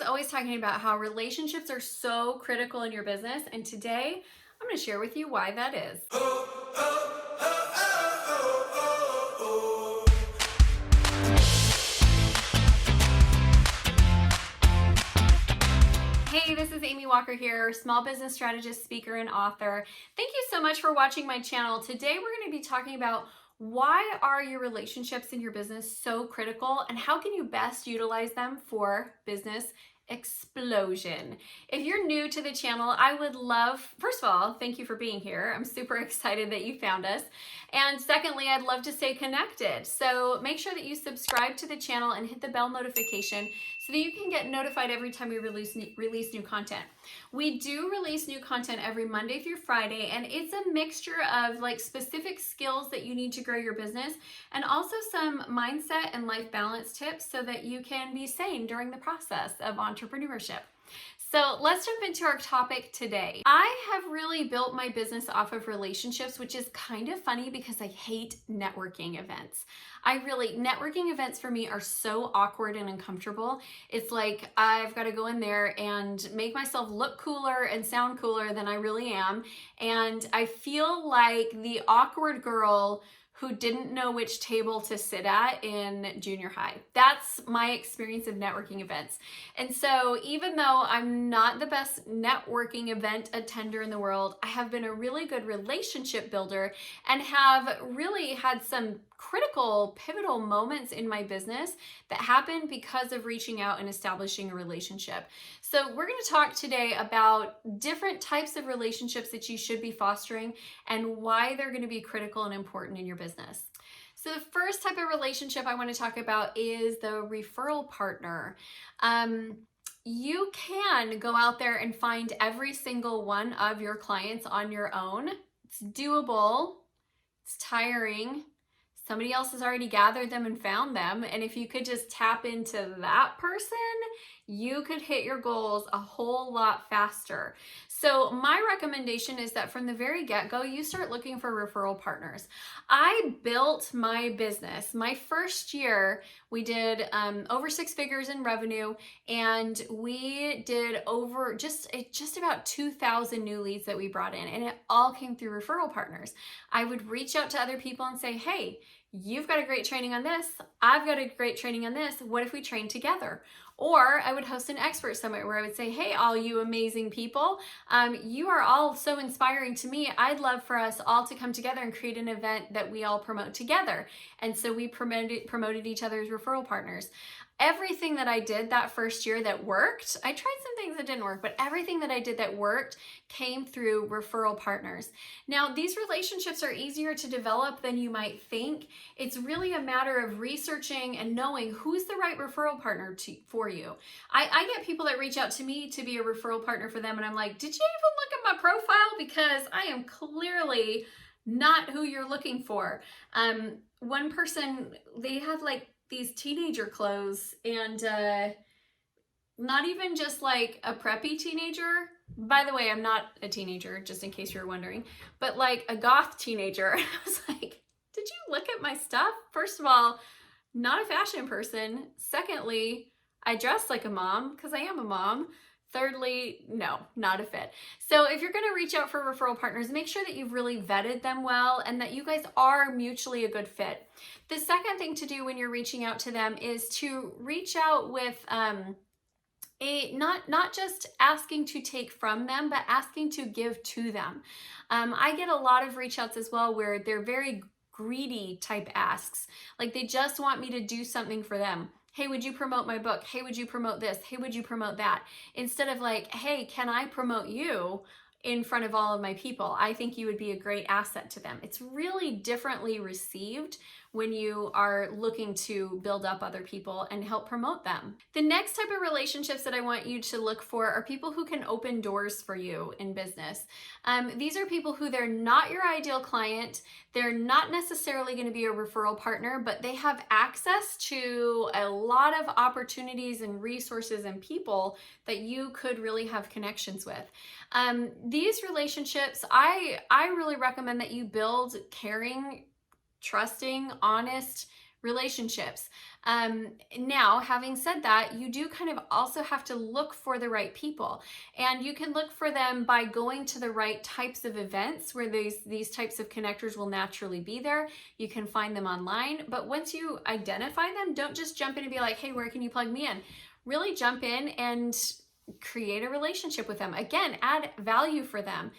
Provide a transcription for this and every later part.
always talking about how relationships are so critical in your business, and today I'm going to share with you why that is. Hey, this is Amy Walker here, small business strategist, speaker, and author. Thank you so much for watching my channel. Today we're going to be talking about why are your relationships in your business so critical and how can you best utilize them for business explosion. If you're new to the channel, I would love, first of all, thank you for being here. I'm super excited that you found us. And secondly, I'd love to stay connected. So make sure that you subscribe to the channel and hit the bell notification so that you can get notified every time we release new content. We do release new content every Monday through Friday, and it's a mixture of like specific skills that you need to grow your business and also some mindset and life balance tips so that you can be sane during the process of entrepreneurship. So let's jump into our topic today. I have really built my business off of relationships, which is kind of funny because I hate networking events. Networking events for me are so awkward and uncomfortable. It's like I've got to go in there and make myself look cooler and sound cooler than I really am. And I feel like the awkward girl who didn't know which table to sit at in junior high. That's my experience of networking events. And so even though I'm not the best networking event attender in the world, I have been a really good relationship builder and have really had some critical, pivotal moments in my business that happened because of reaching out and establishing a relationship. So we're going to talk today about different types of relationships that you should be fostering and why they're going to be critical and important in your business. So the first type of relationship I want to talk about is the referral partner. You can go out there and find every single one of your clients on your own. It's doable. It's tiring. Somebody else has already gathered them and found them. And if you could just tap into that person, you could hit your goals a whole lot faster. So my recommendation is that from the very get-go, you start looking for referral partners. I built my business. My first year, we did over 6 figures in revenue, and we did over just about 2,000 new leads that we brought in, and it all came through referral partners. I would reach out to other people and say, hey, you've got a great training on this. I've got a great training on this. What if we train together? Or I would host an expert summit where I would say, hey, all you amazing people, you are all so inspiring to me. I'd love for us all to come together and create an event that we all promote together. And so we promoted each other's referral partners. Everything that I did that first year that worked, I tried some things that didn't work, but everything that I did that worked came through referral partners. Now, these relationships are easier to develop than you might think. It's really a matter of researching and knowing who's the right referral partner for you. I get people that reach out to me to be a referral partner for them, and I'm like, did you even look at my profile? Because I am clearly not who you're looking for. One person, they had like these teenager clothes, and not even just like a preppy teenager. By the way, I'm not a teenager, just in case you were wondering, but like a goth teenager. I was like, did you look at my stuff? First of all, not a fashion person. Secondly, I dress like a mom because I am a mom. Thirdly, no, not a fit. So if you're going to reach out for referral partners, make sure that you've really vetted them well and that you guys are mutually a good fit. The second thing to do when you're reaching out to them is to reach out with not just asking to take from them, but asking to give to them. I get a lot of reach outs as well where they're very greedy type asks. Like they just want me to do something for them. Hey, would you promote my book? Hey, would you promote this? Hey, would you promote that? Instead of like, hey, can I promote you in front of all of my people? I think you would be a great asset to them. It's really differently received when you are looking to build up other people and help promote them. The next type of relationships that I want you to look for are people who can open doors for you in business. These are people who they're not your ideal client. They're not necessarily going to be a referral partner, but they have access to a lot of opportunities and resources and people that you could really have connections with. These relationships, I really recommend that you build caring, trusting, honest relationships. Now, having said that, you do kind of also have to look for the right people, and you can look for them by going to the right types of events where these types of connectors will naturally be there. You can find them online, but once you identify them, don't just jump in and be like, hey, where can you plug me in? Really jump in and create a relationship with them. Again, add value for them.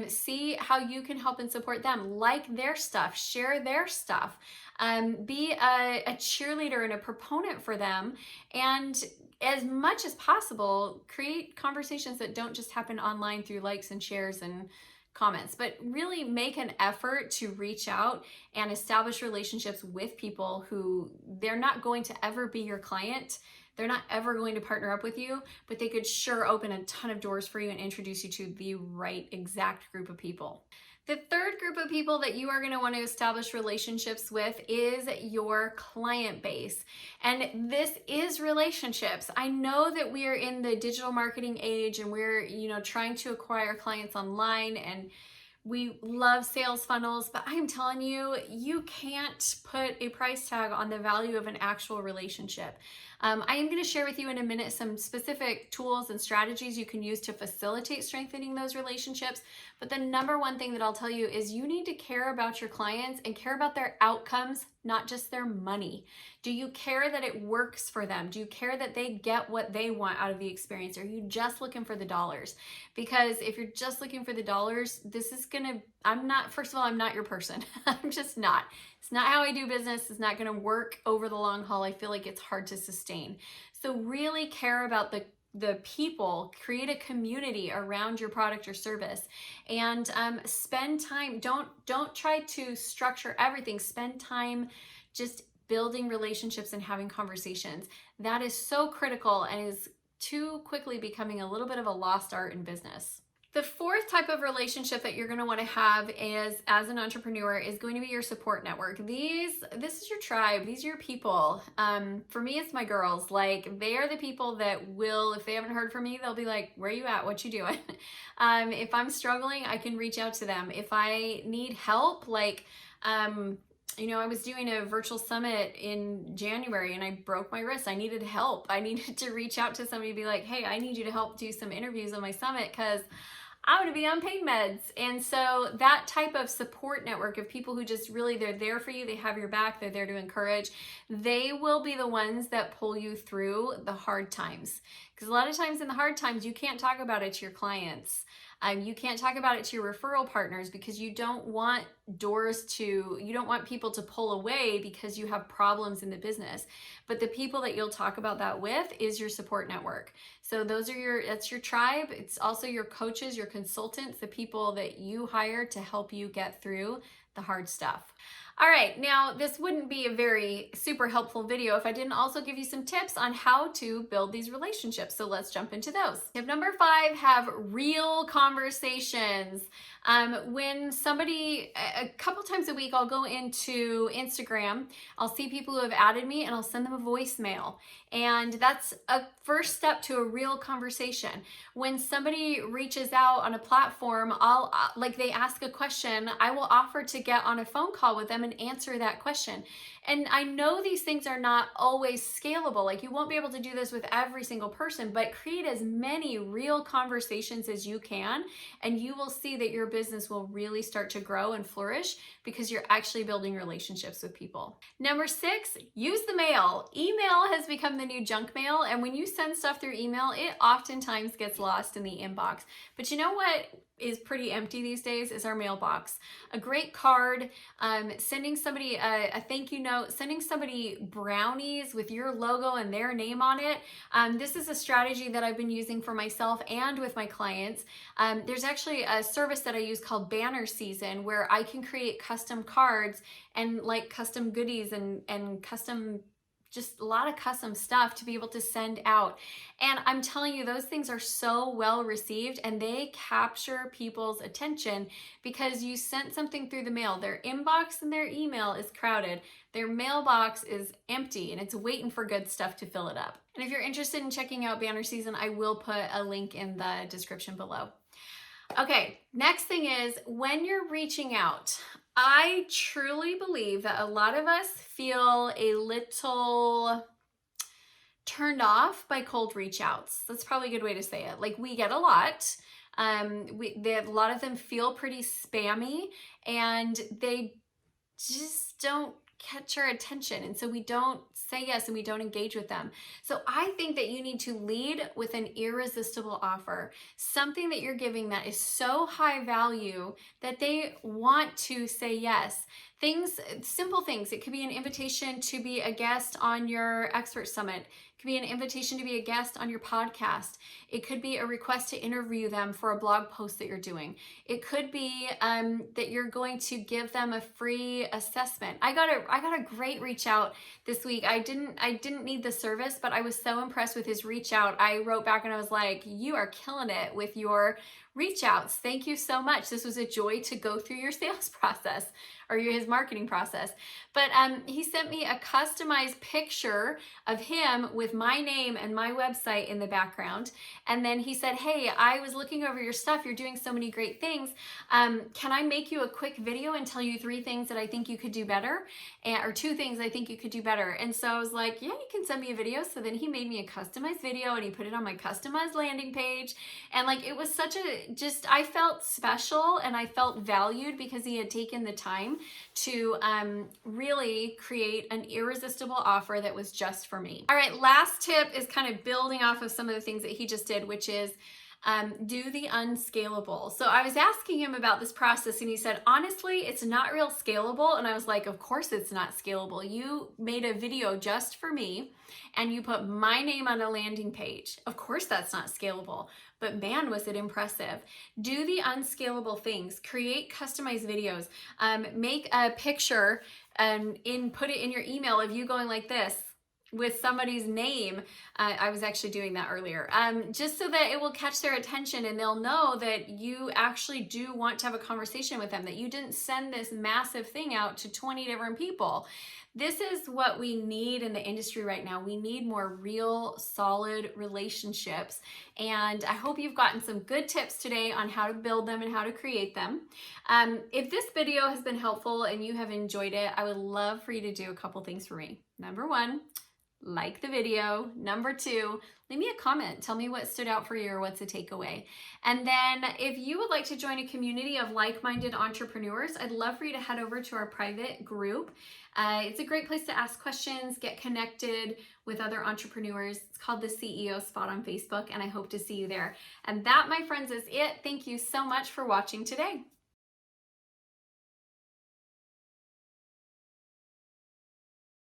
See how you can help and support them. Like their stuff, share their stuff. Be a cheerleader and a proponent for them. And as much as possible, create conversations that don't just happen online through likes and shares and comments, but really make an effort to reach out and establish relationships with people who they're not going to ever be your client. They're not ever going to partner up with you, but they could sure open a ton of doors for you and introduce you to the right exact group of people. The third group of people that you are going to want to establish relationships with is your client base. And this is relationships. I know that we are in the digital marketing age and we're, trying to acquire clients online, and we love sales funnels, but I'm telling you, you can't put a price tag on the value of an actual relationship. I am going to share with you in a minute some specific tools and strategies you can use to facilitate strengthening those relationships. But the number one thing that I'll tell you is you need to care about your clients and care about their outcomes, not just their money. Do you care that it works for them? Do you care that they get what they want out of the experience? Or are you just looking for the dollars? Because if you're just looking for the dollars, first of all, I'm not your person. I'm just not. It's not how I do business. It's not going to work over the long haul. I feel like it's hard to sustain. So really care about the people, create a community around your product or service, and spend time. Don't try to structure everything. Spend time just building relationships and having conversations. That is so critical and is too quickly becoming a little bit of a lost art in business. The fourth type of relationship that you're going to want to have as an entrepreneur is going to be your support network. This is your tribe. These are your people. For me, it's my girls. Like, they are the people that will, if they haven't heard from me, they'll be like, where are you at? What you doing? If I'm struggling, I can reach out to them. If I need help, I was doing a virtual summit in January and I broke my wrist. I needed help. I needed to reach out to somebody and be like, hey, I need you to help do some interviews on my summit because I'm going to be on pain meds. And so that type of support network of people who just really, they're there for you. They have your back. They're there to encourage. They will be the ones that pull you through the hard times. Because a lot of times in the hard times, you can't talk about it to your clients. You can't talk about it to your referral partners because you don't want people to pull away because you have problems in the business. But the people that you'll talk about that with is your support network. So that's your tribe. It's also your coaches, your consultants, the people that you hire to help you get through the hard stuff. All right, now this wouldn't be a very super helpful video if I didn't also give you some tips on how to build these relationships. So let's jump into those. Tip number 5, have real conversations. When somebody, a couple times a week, I'll go into Instagram, I'll see people who have added me and I'll send them a voicemail. And that's a first step to a real conversation. When somebody reaches out on a platform, they ask a question, I will offer to get on a phone call with them and answer that question. And I know these things are not always scalable. Like, you won't be able to do this with every single person, but create as many real conversations as you can, and you will see that your business will really start to grow and flourish because you're actually building relationships with people. Number 6, use the mail. Email has become the new junk mail, and when you send stuff through email, it oftentimes gets lost in the inbox. But you know what is pretty empty these days is our mailbox. A great card, sending somebody a thank you note, sending somebody brownies with your logo and their name on it. This is a strategy that I've been using for myself and with my clients. There's actually a service that I use called Banner Season where I can create custom cards and like custom goodies and custom, just a lot of custom stuff to be able to send out. And I'm telling you, those things are so well received and they capture people's attention because you sent something through the mail. Their inbox and their email is crowded. Their mailbox is empty and it's waiting for good stuff to fill it up. And if you're interested in checking out Banner Season, I will put a link in the description below. Okay, next thing is when you're reaching out, I truly believe that a lot of us feel a little turned off by cold reach outs. That's probably a good way to say it. Like, we get a lot. A lot of them feel pretty spammy, and they just don't catch our attention. And so we don't say yes and we don't engage with them. So I think that you need to lead with an irresistible offer, something that you're giving that is so high value that they want to say yes. Things, simple things. It could be an invitation to be a guest on your expert summit. It could be an invitation to be a guest on your podcast. It could be a request to interview them for a blog post that you're doing. It could be that you're going to give them a free assessment. I got a great reach out this week. I didn't need the service, but I was so impressed with his reach out. I wrote back and I was like, "You are killing it with your reach outs. Thank you so much. This was a joy to go through your sales process or his marketing process." But he sent me a customized picture of him with my name and my website in the background. And then he said, "Hey, I was looking over your stuff. You're doing so many great things. Can I make you a quick video and tell you 3 things that I think you could do better? Or 2 things I think you could do better." And so I was like, "Yeah, you can send me a video." So then he made me a customized video and he put it on my customized landing page. And like, it was such a, I felt special and I felt valued because he had taken the time to really create an irresistible offer that was just for me. All right, last tip is kind of building off of some of the things that he just did, which is do the unscalable. So I was asking him about this process and he said, "Honestly, it's not real scalable." And I was like, "Of course it's not scalable. You made a video just for me and you put my name on a landing page. Of course that's not scalable." But man, was it impressive. Do the unscalable things. Create customized videos. Make a picture and put it in your email of you going like this with somebody's name. I was actually doing that earlier, just so that it will catch their attention and they'll know that you actually do want to have a conversation with them, that you didn't send this massive thing out to 20 different people. This is what we need in the industry right now. We need more real, solid relationships. And I hope you've gotten some good tips today on how to build them and how to create them. If this video has been helpful and you have enjoyed it, I would love for you to do a couple things for me. Number 1, like the video. Number 2, leave me a comment. Tell me what stood out for you or what's a takeaway. And then if you would like to join a community of like-minded entrepreneurs, I'd love for you to head over to our private group. It's a great place to ask questions, get connected with other entrepreneurs. It's called the CEO Spot on Facebook, and I hope to see you there. And that, my friends, is it. Thank you so much for watching today.